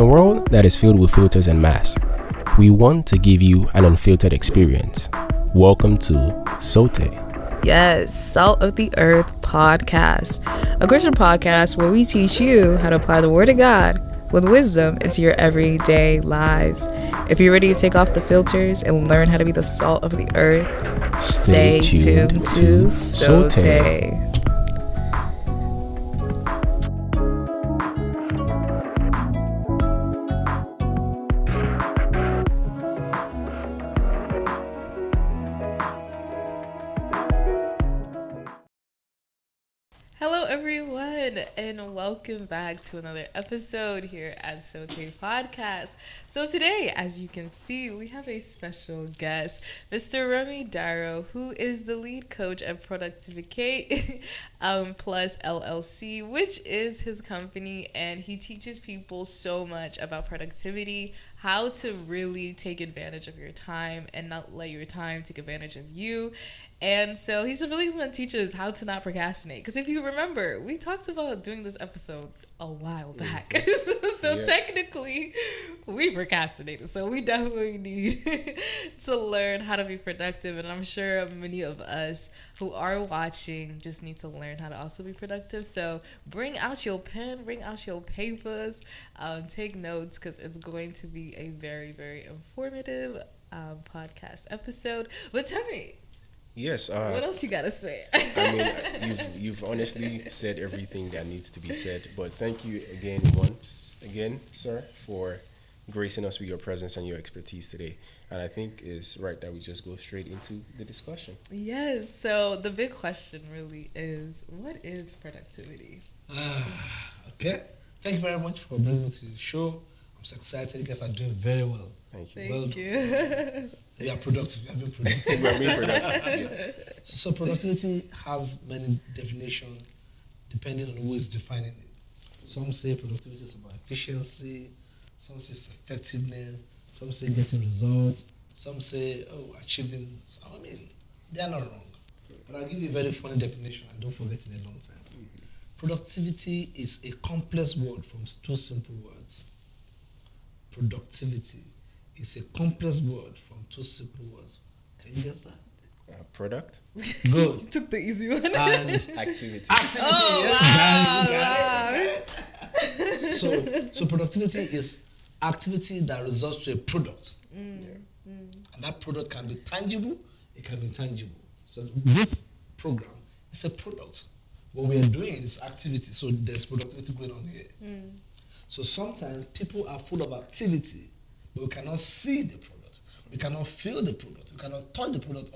a world that is filled with filters and masks, we want to give you an unfiltered experience. Welcome to SOTÉ. Yes, Salt of the Earth podcast, a Christian podcast where we teach you how to apply the Word of God with wisdom into your everyday lives. If you're ready to take off the filters and learn how to be the salt of the earth, stay tuned to SOTÉ. Hello everyone, and welcome back to another episode here at SOTÉ Podcast. So today, as you can see, we have a special guest, Mr. Remi Dairo, who is the lead coach at Productivity Plus LLC, which is his company, and he teaches people so much about productivity, how to really take advantage of your time and not let your time take advantage of you. And so he's really going to teach us how to not procrastinate. Because if you remember, we talked about doing this episode a while back. So technically, we procrastinated. So we definitely need to learn how to be productive. And I'm sure many of us who are watching just need to learn how to also be productive. So bring out your pen, bring out your papers, take notes, because it's going to be a very, very informative podcast episode. But tell me, yes. what else you gotta say? I mean, you've honestly said everything that needs to be said. But thank you once again, sir, for gracing us with your presence and your expertise today. And I think it's right that we just go straight into the discussion. Yes. So the big question really is, what is productivity? Okay. Thank you very much for bringing me to the show. I'm so excited. You guys are doing very well. Thank you. Thank you. You are productive. You have been productive. We are being productive. Yeah. So productivity has many definitions depending on who is defining it. Some say productivity is about efficiency. Some say it's effectiveness. Some say getting results. Some say, achieving. So, I mean, they are not wrong. But I'll give you a very funny definition. I don't forget in a long time. Productivity is a complex word from two simple words. Productivity is a complex word from two simple words. Can you guess that? Product. Good. You took the easy one. And Activity. Oh, yes. wow. So productivity is activity that results to a product. And that product can be tangible, it can be intangible. So this program is a product. What we are doing is activity. So there's productivity going on here. So sometimes people are full of activity, but we cannot see the product. We cannot feel the product. We cannot touch the product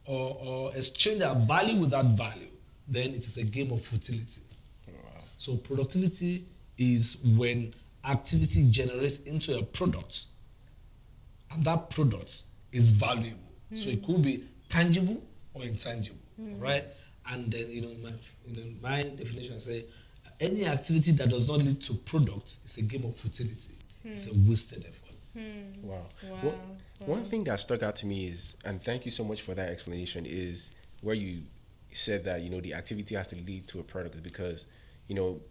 or exchange our value with that value. Then it is a game of futility. Wow. So productivity is when activity generates into a product, and that product is valuable. So it could be tangible or intangible, right? And then, in my definition, I say any activity that does not lead to product is a game of futility. It's a wasted effort. Wow. One thing that stuck out to me is, and thank you so much for that explanation, is where you said that, the activity has to lead to a product, because,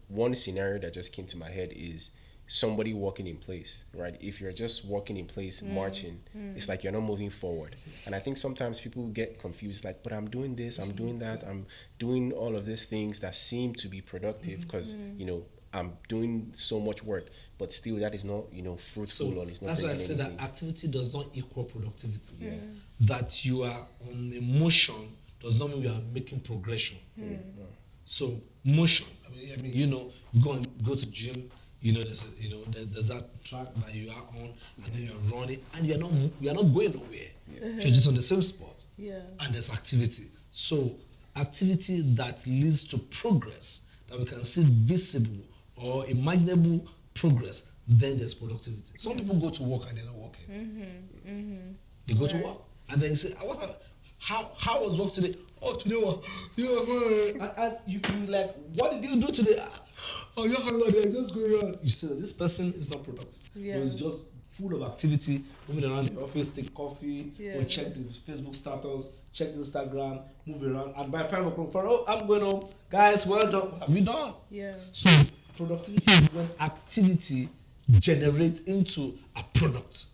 one scenario that just came to my head is somebody walking in place, right? If you're just walking in place, marching, it's like you're not moving forward. And I think sometimes people get confused, like, but I'm doing this, I'm doing that, I'm doing all of these things that seem to be productive because, I'm doing so much work, but still that is not, fruitful, or it's not. That's why I say that activity does not equal productivity. Yeah. That you are on a motion does not mean you are making progression. So motion, I mean, you go to gym, there's that track that you are on, and then you're running, and you're not going nowhere. You're just on the same spot. And there's activity. So activity that leads to progress, that we can see visible or imaginable progress, then there's productivity. Some people go to work and they're not working. They go to work and then you say, how was work today? Oh, today was, and you like, what did you do today? Oh, yeah, I'm just going around. You see, this person is not productive. It's just full of activity, moving around the office, take coffee, or check the Facebook status, check Instagram, move around, and by 5 o'clock, I'm going home. Guys, well done. Have we done? Yeah. So productivity is when activity generate into a product,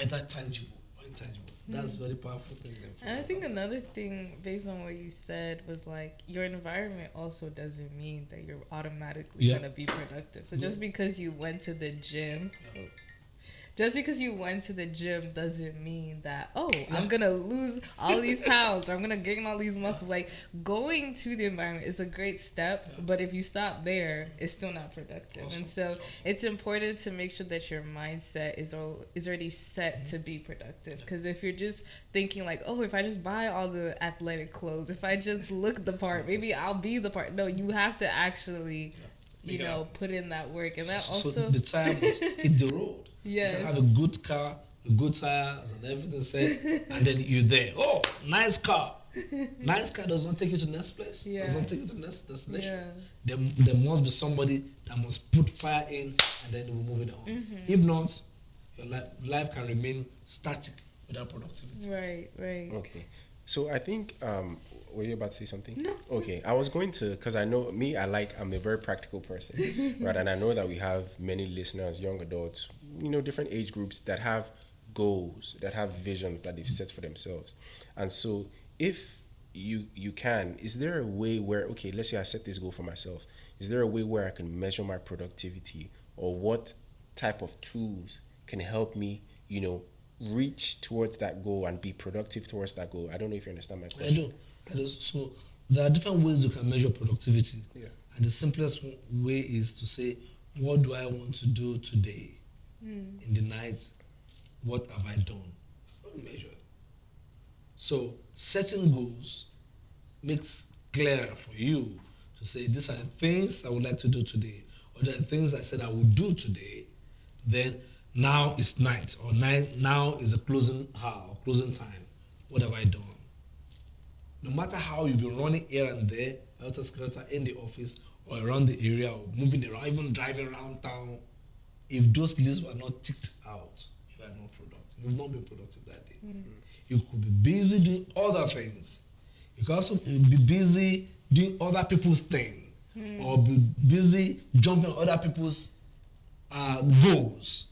either tangible or intangible. That's very powerful thing. And I think another thing, based on what you said, was like your environment also doesn't mean that you're automatically gonna be productive. So just because you went to the gym, just because you went to the gym doesn't mean that, I'm gonna lose all these pounds or I'm gonna gain all these muscles. Like, going to the environment is a great step, but if you stop there, it's still not productive. And so it's important to make sure that your mindset is already set to be productive. Because if you're just thinking like, if I just buy all the athletic clothes, if I just look the part, maybe I'll be the part. No, you have to actually, put in that work. And that so the time is hit the road. Yeah. You can have a good car, a good tires, and everything set, and then you're there. Oh, nice car. Nice car does not take you to the next place. Yeah. Does not take you to the next destination. Yeah. There must be somebody that must put fire in, and then we'll move it on. Mm-hmm. If not, your life can remain static without productivity. Right. Okay. So I think, were you about to say something? No. Okay. I was going to, because I know me, I'm a very practical person, right? And I know that we have many listeners, young adults, different age groups that have goals, that have visions that they've set for themselves. And so if you can, is there a way where, okay, let's say I set this goal for myself, is there a way where I can measure my productivity, or what type of tools can help me, reach towards that goal and be productive towards that goal? I don't know if you understand my question. I do. So there are different ways you can measure productivity. Yeah. And the simplest way is to say, what do I want to do today? In the night, what have I done? Measure it. So setting goals makes clearer for you to say, these are the things I would like to do today, or the things I said I would do today. Then now it's night, or now is the closing hour, or closing time. What have I done? No matter how you've been running here and there, helter-skelter in the office or around the area, or moving around, even driving around town, if those lists were not ticked out, you are not productive. You've not been productive that day. You could be busy doing other things. You could also be busy doing other people's thing, or be busy jumping on other people's goals.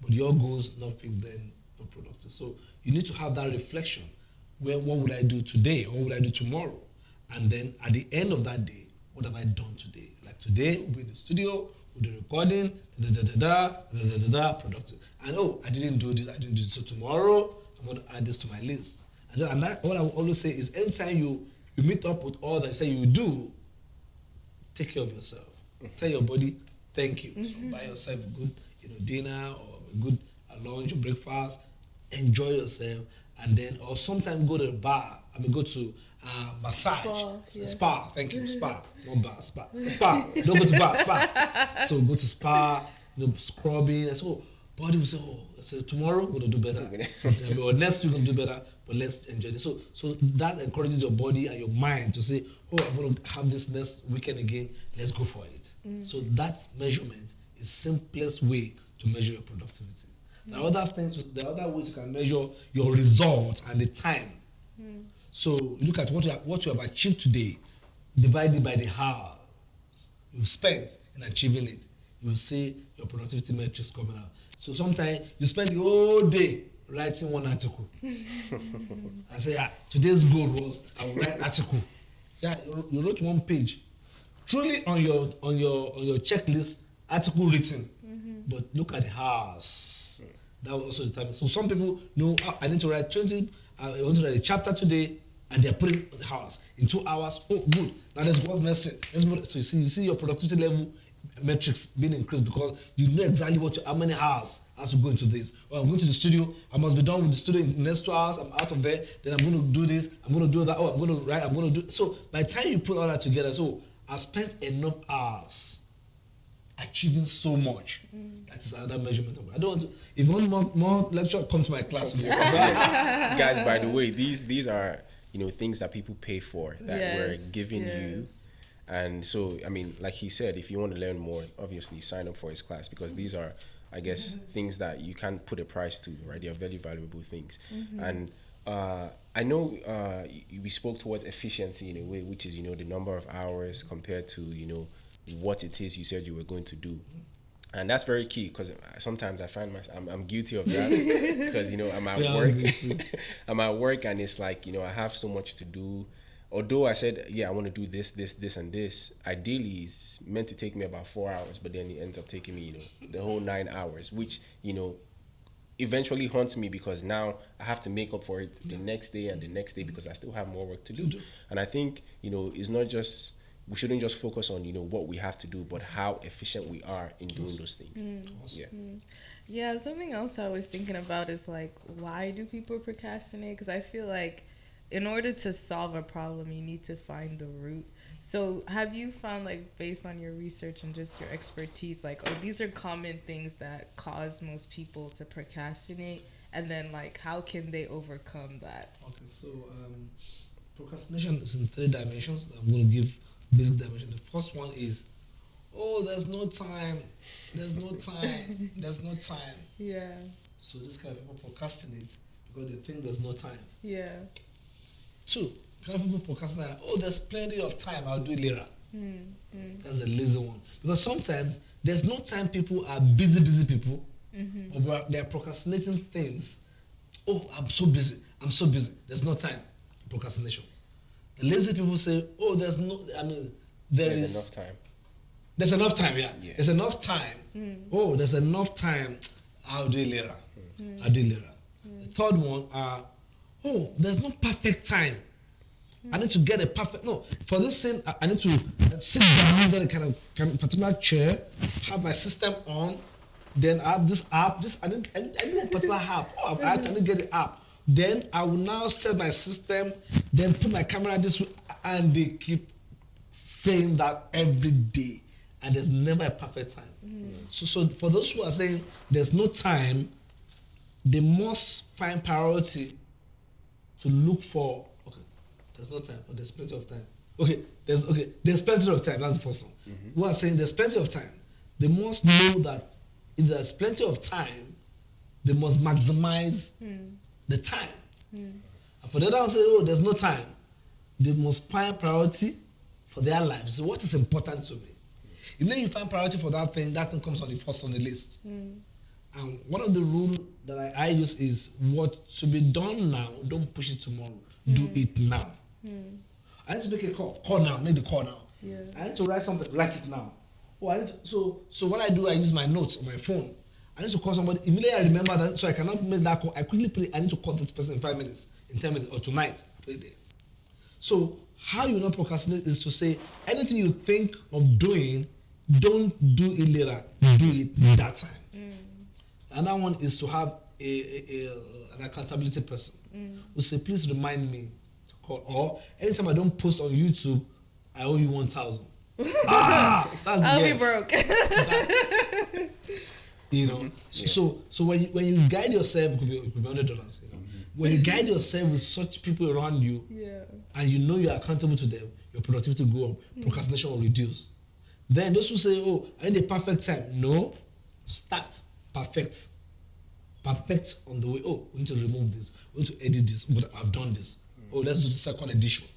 But your goals not fixed, then not productive. So you need to have that reflection. What would I do today? What would I do tomorrow? And then at the end of that day, what have I done today? Like today, we'll be in the studio, we'll do recording, productive. And I didn't do this, I didn't do this. So tomorrow, I'm going to add this to my list. And what I will always say is, anytime you meet up with all that I say you do, take care of yourself. Tell your body, thank you. So buy yourself a good dinner, or a good lunch or breakfast. Enjoy yourself. And then, or sometimes go to the bar. Go to massage. Spa, thank you, spa. Not bar, spa. Spa. Don't go to bar, spa. So go to spa, scrubbing. And so body will say, so tomorrow we're going to do better. Or next week we're going to do better, but let's enjoy this. So that encourages your body and your mind to say, I'm going to have this next weekend again, let's go for it. So that measurement is simplest way to measure your productivity. There are other ways you can measure your result and the time. So look at what you have achieved today, divided by the hours you've spent in achieving it. You will see your productivity metrics coming out. So sometimes you spend the whole day writing one article. I say, today's goal was I will write article. You wrote one page. Truly on your checklist, article written. But look at the hours. That was also the time. So some people know, I need to write 20, I want to write a chapter today, and they're putting the hours. In 2 hours, good. Now let's go next thing. So you see your productivity level metrics being increased, because you know exactly how many hours has to go into this. Well, I'm going to the studio, I must be done with the studio in the next 2 hours, I'm out of there, then I'm going to do this, I'm going to do that, I'm going to write, I'm going to do. So by the time you put all that together, so I spent enough hours achieving so much. That is another measurement of it. I don't want to. If you want more lecture, come to my class. Guys, by the way, these are things that people pay for, that we're giving you. And so, I mean, like he said, if you want to learn more, obviously sign up for his class, because these are, I guess, things that you can't put a price to, right? They are very valuable things. And I know we spoke towards efficiency in a way, which is the number of hours compared to what it is you said you were going to do. And that's very key because sometimes I find I'm guilty of that because I'm at Yeah, work. me too. I'm at work and it's like I have so much to do. Although I said I want to do this and this. Ideally, it's meant to take me about 4 hours, but then it ends up taking me the whole 9 hours, which eventually haunts me because now I have to make up for it the next day and the next day because I still have more work to do. And I think it's not just we shouldn't just focus on what we have to do, but how efficient we are in doing those things. Awesome. Yeah, something else I was thinking about is like, why do people procrastinate? Because I feel like in order to solve a problem, you need to find the root. So have you found, like, based on your research and just your expertise, like, these are common things that cause most people to procrastinate, and then, like, how can they overcome that? Okay, so procrastination is in 3 dimensions. I'm going to give basic dimension. The first one is, there's no time. There's no time. There's no time. Yeah. So this kind of people procrastinate because they think there's no time. Yeah. 2, kind of people procrastinate. There's plenty of time. I'll do it later. That's the lazy one. Because sometimes there's no time. People are busy people, or they're procrastinating things. I'm so busy. There's no time. Procrastination. The lazy people say, there's no. I mean, there's enough time. There's enough time. Yeah. There's enough time. There's enough time. I'll do it later. I'll do it later. The third one there's no perfect time. I need to get a perfect. No, for this thing, I need to sit down, get a kind of particular chair, have my system on, then I have this app. I need a particular app. I need to get the app. Then I will now set my system, then put my camera this way, and they keep saying that every day, and there's never a perfect time. So for those who are saying there's no time, they must find priority to look for. There's no time, but there's plenty of time. There's plenty of time. That's the first one. Who are saying there's plenty of time? They must know that if there's plenty of time, they must maximize the time. And for the other one, say, there's no time. They must find priority for their lives. So what is important to me? If then you find priority for that thing comes on the first on the list. And one of the rules that I use is what to be done now, don't push it tomorrow. Do it now. I need to make a call now, make the call now. Yeah. I need to write something, write it now. So what I do, I use my notes on my phone. I need to call somebody. Immediately I remember that, so I cannot make that call. I quickly put it, I need to call this person in 5 minutes, in 10 minutes, or tonight. I put it there. So how you not procrastinate is to say anything you think of doing, don't do it later, do it that time. Another one is to have an accountability person who say, please remind me to call. Or anytime I don't post on YouTube, I owe you 1,000. I'll be broke. So when you guide yourself, it could be $100. When you guide yourself with such people around you, and you know you're accountable to them, your productivity will go up, procrastination will reduce. Then those who say, I need a perfect time. No, start perfect on the way. We need to remove this. We need to edit this. But I've done this. Let's do the second edition,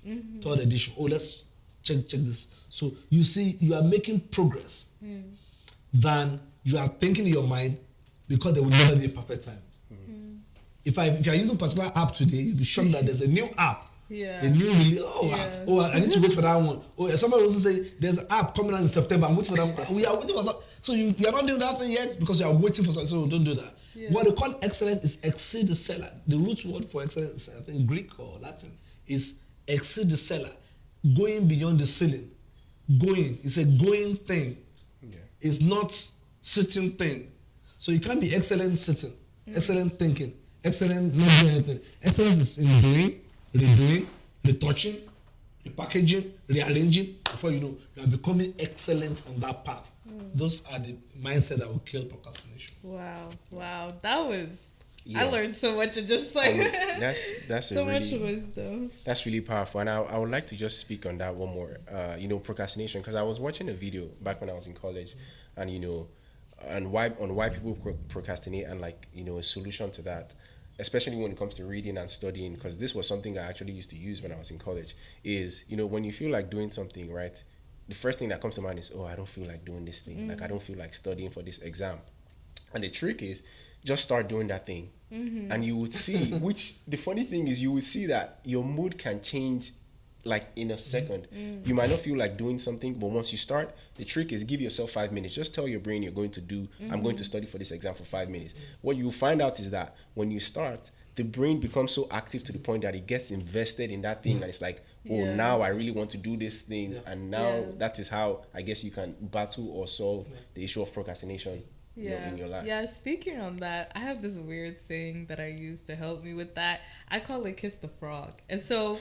third edition. Let's check this. So you see, you are making progress than you are thinking in your mind because there will never be a perfect time. If you are using a particular app today, you'll be shocked that there's a new app. A new release. I need to wait for that one. Somebody also say there's an app coming out in September. I'm waiting for that one. We are waiting for something. So you are not doing that thing yet because you are waiting for something. So don't do that. What they call excellence is exceed the seller. The root word for excellence, I think Greek or Latin, is exceed the seller. Going beyond the ceiling. Going. It's a going thing. It's not sitting thing. So you can't be excellent sitting, excellent thinking, excellent not doing anything. Excellence is in doing, redoing, retouching, repackaging, rearranging. Before you know, you are becoming excellent on that path. Those are the mindset that will kill procrastination. Wow. That was. I learned so much and just like that's so much wisdom. That's really powerful, and I would like to just speak on that one more. Procrastination, because I was watching a video back when I was in college, and and why people procrastinate, and a solution to that, especially when it comes to reading and studying, because this was something I actually used to use when I was in college. Is when you feel like doing something, right? the first thing that comes to mind is, oh, I don't feel like doing this thing. Like, I don't feel like studying for this exam. And the trick is just start doing that thing. And you would see, which the funny thing is, you will see that your mood can change like in a second. You might not feel like doing something, but once you start, the trick is give yourself 5 minutes. Just tell your brain you're going to do, I'm going to study for this exam for 5 minutes. What you'll find out is that when you start, the brain becomes so active to the point that it gets invested in that thing, and it's like, oh, now I really want to do this thing. And now that is how I guess you can battle or solve the issue of procrastination in your life. Yeah, speaking on that, I have this weird saying that I use to help me with that. I call it kiss the frog. And so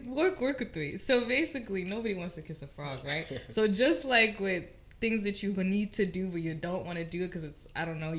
work with me. So basically nobody wants to kiss a frog, right? So just like with things that you need to do but you don't want to do it because it's, I don't know,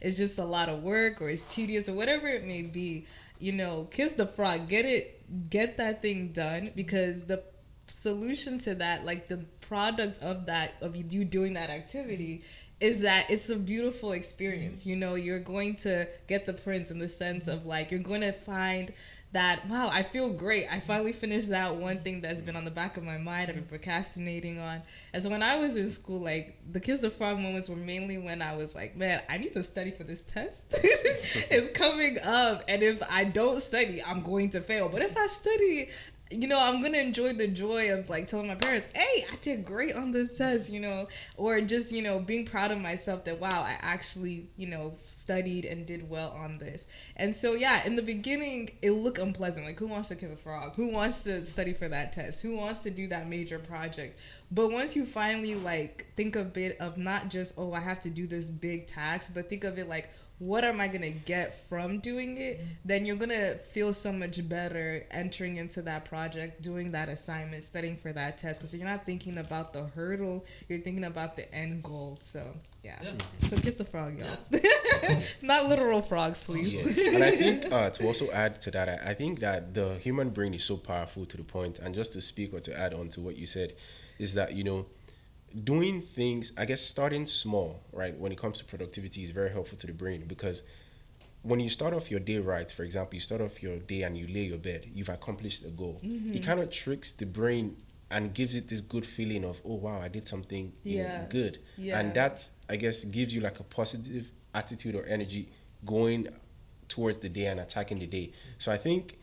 it's just a lot of work or it's tedious or whatever it may be, you know, kiss the frog, get that thing done, because the solution to that, like the product of that, of you doing that activity, is that it's a beautiful experience. You know, you're going to get the prints in the sense of like, you're going to find that, wow, I feel great. I finally finished that one thing that's been on the back of my mind, I've been procrastinating on. And so when I was in school, like the kiss the frog moments were mainly when I was like, man, I need to study for this test. It's coming up. And if I don't study, I'm going to fail. But if I study, you know, I'm going to enjoy the joy of like telling my parents, hey, I did great on this test, you know, or just, you know, being proud of myself that, wow, I actually, you know, studied and did well on this. And so, yeah, in the beginning, it looked unpleasant. Like, who wants to kiss a frog? Who wants to study for that test? Who wants to do that major project? But once you finally like think a bit of not just, oh, I have to do this big task, but think of it like, what am I going to get from doing it? Then you're going to feel so much better entering into that project, doing that assignment, studying for that test. Because you're not thinking about the hurdle, you're thinking about the end goal. So, yeah. So kiss the frog, y'all. Not literal frogs, please. Yeah. And I think to also add to that, I think that the human brain is so powerful to the point, and just to speak or to add on to what you said, is that, you know, doing things, I guess starting small, right, when it comes to productivity is very helpful to the brain, because when you start off your day right, for example, you start off your day and you lay your bed, you've accomplished a goal. It kind of tricks the brain and gives it this good feeling of, oh, wow, I did something you know, good. And that, I guess, gives you like a positive attitude or energy going towards the day and attacking the day. So I think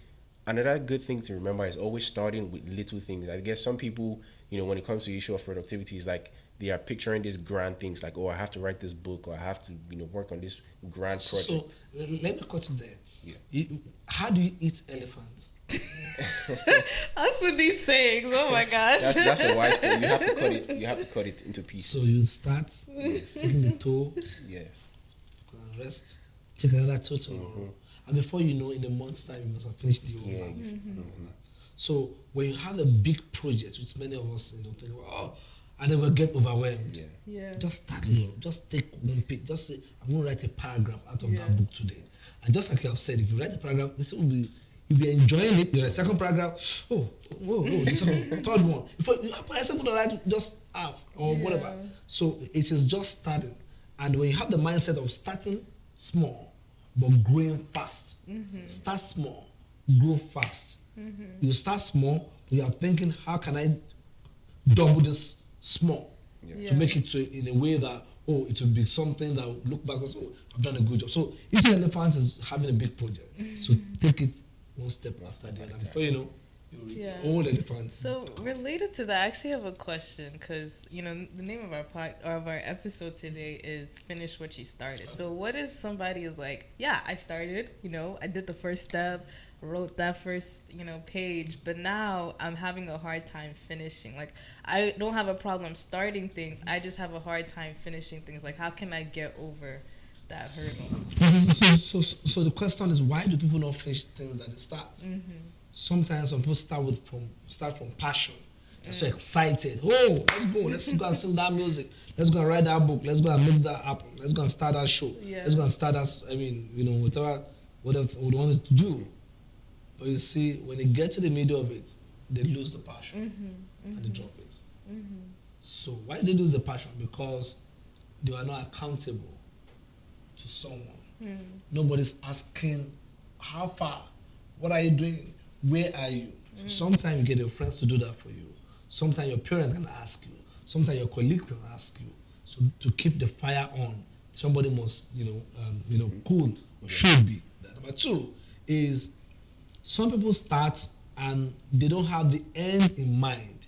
another good thing to remember is always starting with little things. I guess some people, you know, when it comes to the issue of productivity, is like they are picturing these grand things like, oh, I have to write this book, or I have to, you know, work on this grand project. So let me cut it there. Yeah. How do you eat elephants? Us with these sayings, oh my gosh. That's a wise point. You have to cut it. You have to cut it into pieces. So you start taking the toe. Yes. Go and rest. Take another toe tomorrow. And before you know, in a month's time, you must have finished the whole life. So when you have a big project, which many of us, you know, think, oh, and then we'll get overwhelmed. Just start little. Just take one page. Just say, I'm going to write a paragraph out of that book today. And just like you have said, if you write a paragraph, you'll be enjoying it. You write a second paragraph. Oh, the second, third one. Before you write just half or whatever. So it is just starting. And when you have the mindset of starting small but growing fast, start small, grow fast. You start small, you are thinking, how can I double this small to make it in a way that, oh, it will be something that will look back as, oh, I've done a good job. So eating elephant is having a big project. So take it one step after the other. Before you know, you reach all elephants. So related to that, I actually have a question, because, you know, the name of our episode today is Finish What You Started. So what if somebody is like, yeah, I started, you know, I did the first step, wrote that first, you know, page, but now I'm having a hard time finishing. Like, I don't have a problem starting things, I just have a hard time finishing things. Like, how can I get over that hurdle? So the question is, why do people not finish things that they start? Sometimes when people start from passion, they're so excited. Oh, let's go and sing that music. Let's go and write that book. Let's go and make that happen. Let's go and start that show. Let's go and start that, whatever we wanted to do. But you see, when they get to the middle of it, they lose the passion and they drop it. So why do they lose the passion? Because they are not accountable to someone. Nobody's asking, how far? What are you doing? Where are you? So sometimes you get your friends to do that for you. Sometimes your parent can ask you. Sometimes your colleague can ask you. So to keep the fire on, somebody must, cool, should be. Number two is some people start and they don't have the end in mind.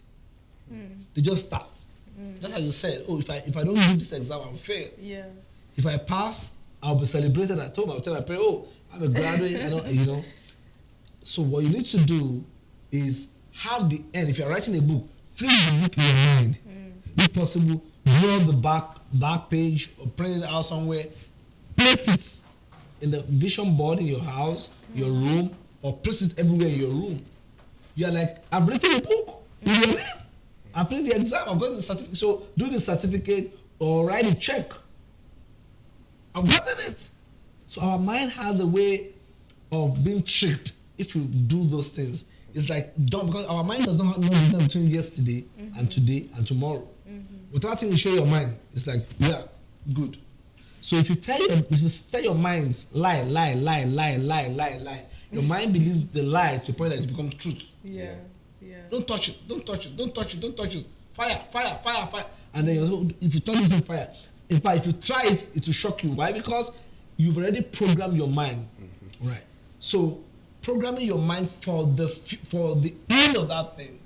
They just start. That's how you said, oh, if I don't do this exam, I'll fail. Yeah. If I pass, I'll be celebrated at home. I'll tell my parents, oh, I'm a graduate. So what you need to do is have the end. If you're writing a book, freeze the book in your mind. If possible, draw the back page or print it out somewhere. Place it in the vision board in your house, your room, or place it everywhere in your room. You're like, I've written a book with your name. I've written the exam. I've got the certificate. So do the certificate or write a check. I've gotten it. So our mind has a way of being tricked if you do those things. It's like don't, because our mind does not know the difference between yesterday and today and tomorrow. Without thing you show your mind, it's like, yeah, good. So if you tell your minds lie, your mind believes the lie to the point that it becomes truth. Yeah. Don't touch it. Fire. And then if you touch it in fire, in fact, if you try it, it will shock you. Why? Because you've already programmed your mind. Right. So programming your mind for the end of that thing.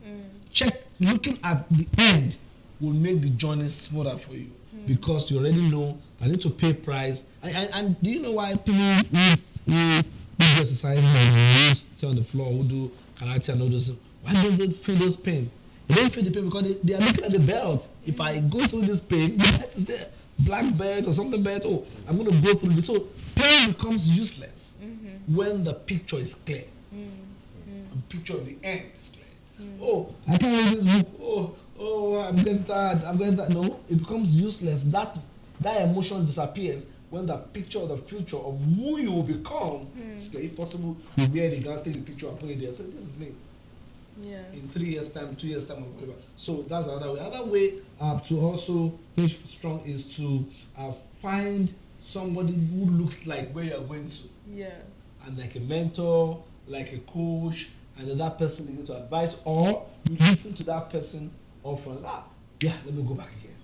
Looking at the end will make the journey smoother for you because you already know I need to pay price. And do you know why people who do exercise, who stay on the floor, who do karate and all those, why don't they feel those pain? They don't feel the pain because they are looking at the belt. If I go through this pain, the belt is there. Black belt or something belt, oh, I'm going to go through this. So pain becomes useless when the picture is clear. The picture of the end is clear. Oh, I can't read this book. Oh, I'm getting tired. No, it becomes useless. That emotion disappears when the picture of the future of who you will become is clear. If possible, you wear the gown, take the picture and put it there. So this is me. Yeah. In 3 years' time, 2 years' time, or whatever. So that's another way. Another way to also finish strong is to find somebody who looks like where you're going to. Yeah. And like a mentor, like a coach, and then that person begins to advise, or you listen to that person or friends. Let me go back again.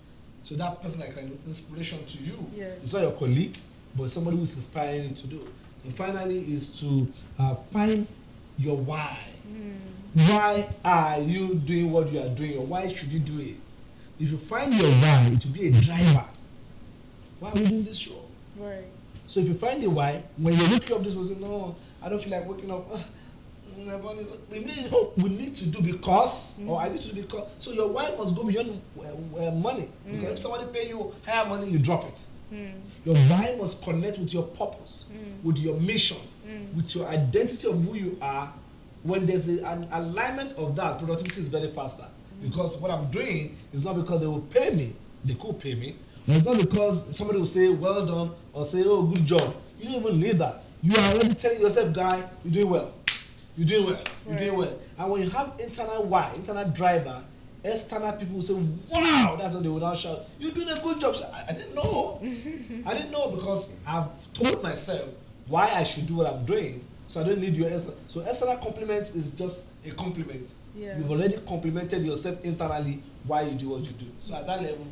So that person like an inspiration to you. Yeah. It's not your colleague, but somebody who's inspiring you to do. And finally is to find your why. Why are you doing what you are doing, or why should you do it? If you find your why, it will be a driver. Why are we doing this show? Right. So if you find the why, when you look up this person, no, I don't feel like waking up. We need to do because, or I need to do because. So your why must go beyond money. Because if somebody pay you higher money, you drop it. Your why must connect with your purpose, with your mission, with your identity of who you are. When there's an alignment of that, productivity is very faster. Because what I'm doing is not because they will pay me. They could pay me. But it's not because somebody will say, well done, or say, oh, good job. You don't even need that. You are already telling yourself, guy, you're doing well. You're doing well. You're doing well. And when you have internal why, internal driver, external people will say, wow, that's what they will now shout. You're doing a good job. I didn't know. I didn't know because I've told myself why I should do what I'm doing. So I don't need your external. So external compliments is just a compliment. Yeah. You've already complimented yourself internally why you do what you do. So at that level,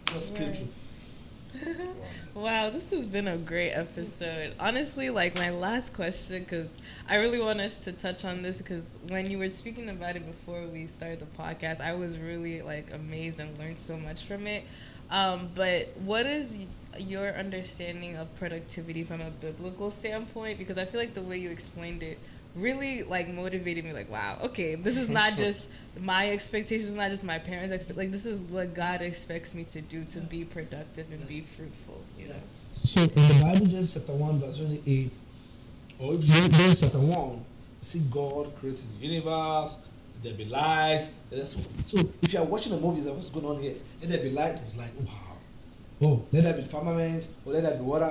just skip through. Wow, this has been a great episode. Honestly, like my last question, because I really want us to touch on this, because when you were speaking about it before we started the podcast, I was really like amazed and learned so much from it. But what is your understanding of productivity from a biblical standpoint? Because I feel like the way you explained it really like motivated me, like, wow, okay, this is not just my expectations, not just my parents' like this is what God expects me to do, to be productive and be fruitful, you know. So in the Bible, Genesis chapter 1 verse 28, or if you Genesis chapter 1, you see God creating the universe, there be light. So if you are watching a movie, what's going on here? Let there be light. It was like, wow. Oh, let there be firmament, or let there be water.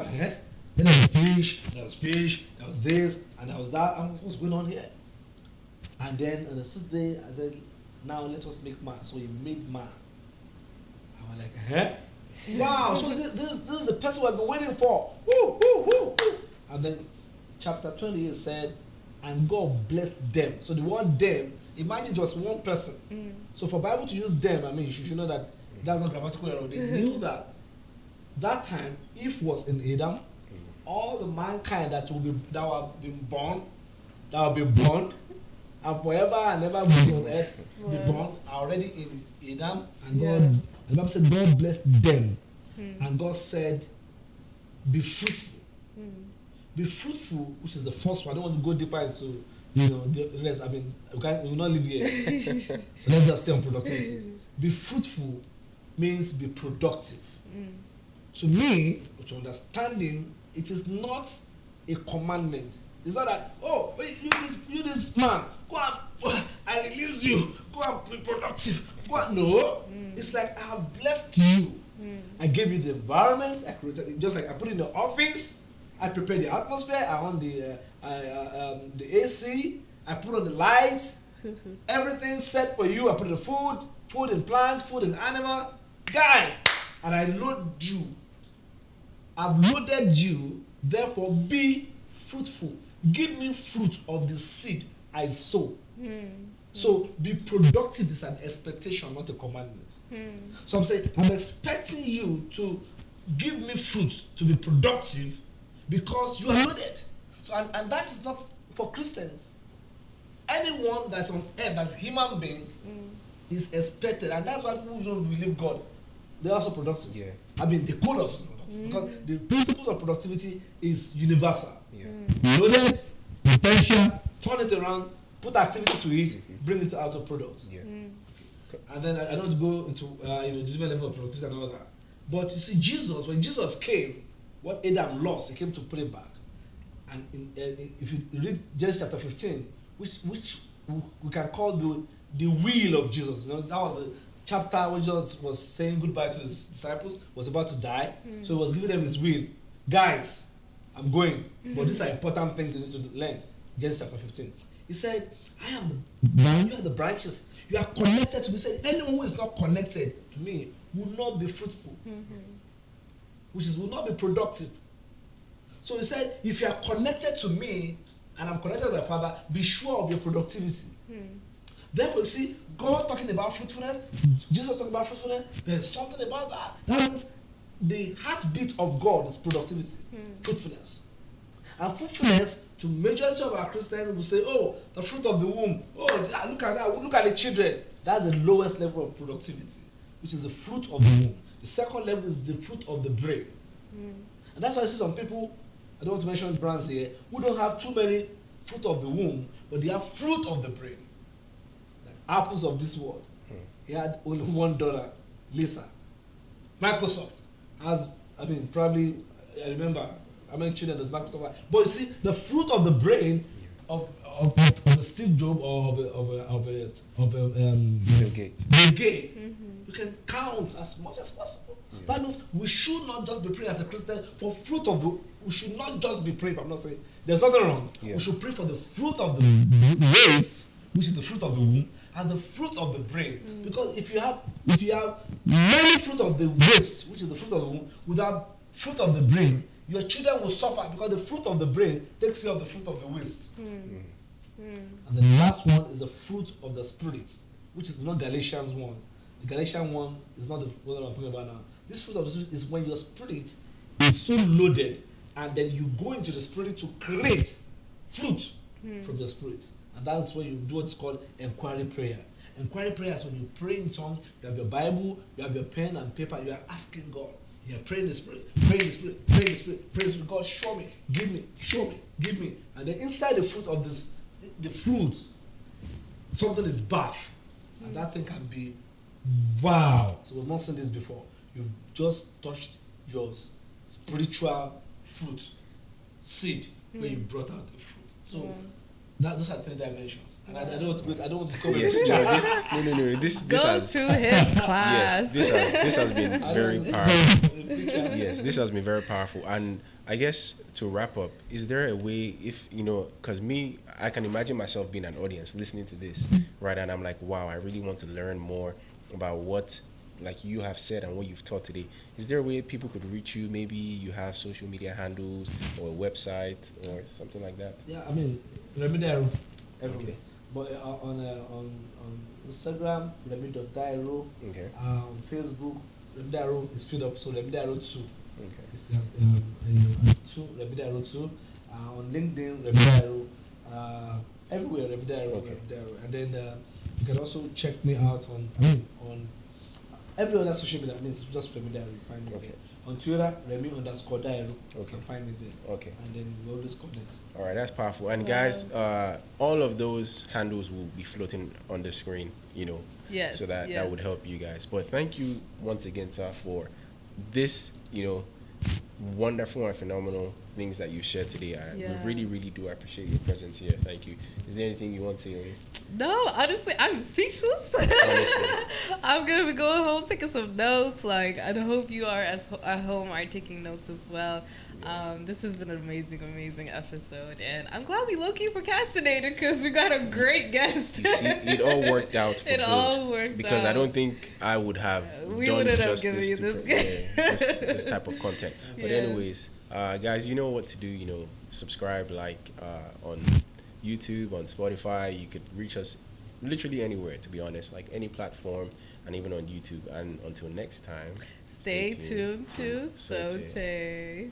Then there was fish, there was this, and there was that. And what's going on here? And then on the sixth day, I said, now let us make man. So he made man. I was like, wow, so this is the person we've been waiting for. Woo, woo, woo, woo. And then chapter 28 said, and God blessed them. So the word them Imagine just one person. So for Bible to use them, I mean, you should know that that's not grammatical error. They knew that time, Eve was in Adam, all the mankind that will be born, and forever and ever will on earth be born are already in Adam, and God, and the Bible said God blessed them, and God said, "Be fruitful." Be fruitful, which is the first one. I don't want to go deeper into the rest. I mean, we will not live here. So let's just stay on productivity. Be fruitful means be productive. To me, to understanding, it is not a commandment. It's not that, oh, wait, you this man, go and I release you, go and be productive. Go and, no. It's like I have blessed you. I gave you the environment, I created it, just like I put in the office, I prepared the atmosphere, I on the AC, I put on the lights, everything set for you. I put in the food in plants, food in animal, guy, and I load you. I've loaded you, therefore be fruitful. Give me fruit of the seed I sow. So be productive is an expectation, not a commandment. So I'm saying, I'm expecting you to give me fruit to be productive because you are loaded. So and that is not for Christians. Anyone that's on earth, that's a human being, is expected, and that's why people who don't believe God, they're also productive. Yeah. I mean, they could also be productive because the principles of productivity is universal. Yeah. Loaded, potential, turn it around, put activity to it, bring it out of products. Yeah. And then I don't go into different level of productivity and all that. But you see, when Jesus came, what Adam lost, he came to put it back. And if you read Genesis chapter 15, which we can call the will of Jesus, that was the chapter where Jesus was saying goodbye to his disciples, was about to die. So he was giving them his will. Guys, I'm going, but these are important things you need to learn. Genesis chapter 15. He said, I am the vine, you are the branches. You are connected to me. He said, anyone who is not connected to me will not be fruitful, will not be productive. So he said, if you are connected to me and I'm connected to my Father, be sure of your productivity. Therefore, you see, God talking about fruitfulness, Jesus talking about fruitfulness, there's something about that. That means the heartbeat of God is productivity, fruitfulness. And fruitfulness, to majority of our Christians, will say, oh, the fruit of the womb. Oh, look at that. Look at the children. That's the lowest level of productivity, which is the fruit of the womb. The second level is the fruit of the brain. And that's why I see some people, I don't want to mention brands here, who don't have too many fruit of the womb, but they have fruit of the brain. Like apples of this world. He had only $1. Lisa. Microsoft has, probably, I remember, how many children does Microsoft have? But you see, the fruit of the brain of a Steve Jobs or of a Bill Gates. You can count as much as possible. That means we should not just be praying as a Christian for fruit of the. We should not just be praying. I'm not saying there's nothing wrong. We should pray for the fruit of the waist, which is the fruit of the womb, and the fruit of the brain. Because if you have many fruit of the waist, which is the fruit of the womb, without fruit of the brain, your children will suffer because the fruit of the brain takes care of the fruit of the waist. And the last one is the fruit of the spirit, which is not Galatians 1. The Galatians 1 is not what I'm talking about now. This fruit of the spirit is when your spirit is so loaded, and then you go into the spirit to create fruit from the spirit. And that's when you do what's called inquiry prayer. Inquiry prayer is when you pray in tongues, you have your Bible, you have your pen and paper, you are asking God. You are praying the spirit, praying the spirit, praying the spirit, praying the spirit. God, show me, give me, show me, give me. And then inside the fruit of this, the fruit, something is bath. And that thing can be wow. So we've not seen this before. You've just touched your spiritual fruit seed when you brought out the fruit. So those are 3 dimensions. And I don't want to go into this. This Go has, to his class. Yes, this has been very powerful. Yes, this has been very powerful. And I guess to wrap up, is there a way, if because I can imagine myself being an audience listening to this, right? And I'm like, wow, I really want to learn more about what like you have said and what you've taught today. Is there a way people could reach you? Maybe you have social media handles or a website or something like that? Yeah, Remi Dairo everywhere. But on Instagram, Remi.Dairo. Okay. Facebook, Remi Dairo is filled up, so Remi Dairo 2. Okay. It's two Remi Dairo 2. On LinkedIn, Remi Dairo. Everywhere, Remi Dairo, Okay. Remi Dairo. And then you can also check me out on every other social media. I mean, it's just Remi Dairo. You find me Okay. there. On Twitter, Remi_Dairo. You Okay. can find me there. Okay. And then we always connect. All right, that's powerful. And Wow. guys, all of those handles will be floating on the screen, Yes. so that yes. would help you guys. But thank you once again, sir, for this, wonderful and phenomenal things that you shared today. We Yeah. really, really do appreciate your presence here. Thank you. Is there anything you want to say? No, honestly, I'm speechless. Honestly. I'm gonna be going home taking some notes. Like, I hope you are at home are taking notes as well. This has been an amazing, amazing episode, and I'm glad we low-key procrastinated because we got a great guest. You see, it all worked out for It good. all worked because I out. don't think I would have We done wouldn't have justice given you to this this type of content. But Yes. anyways, guys, you know what to do. Subscribe, like on YouTube, on Spotify. You could reach us literally anywhere, to be honest, like any platform, and even on YouTube. And until next time, Stay tuned to SOTÉ. SOTÉ.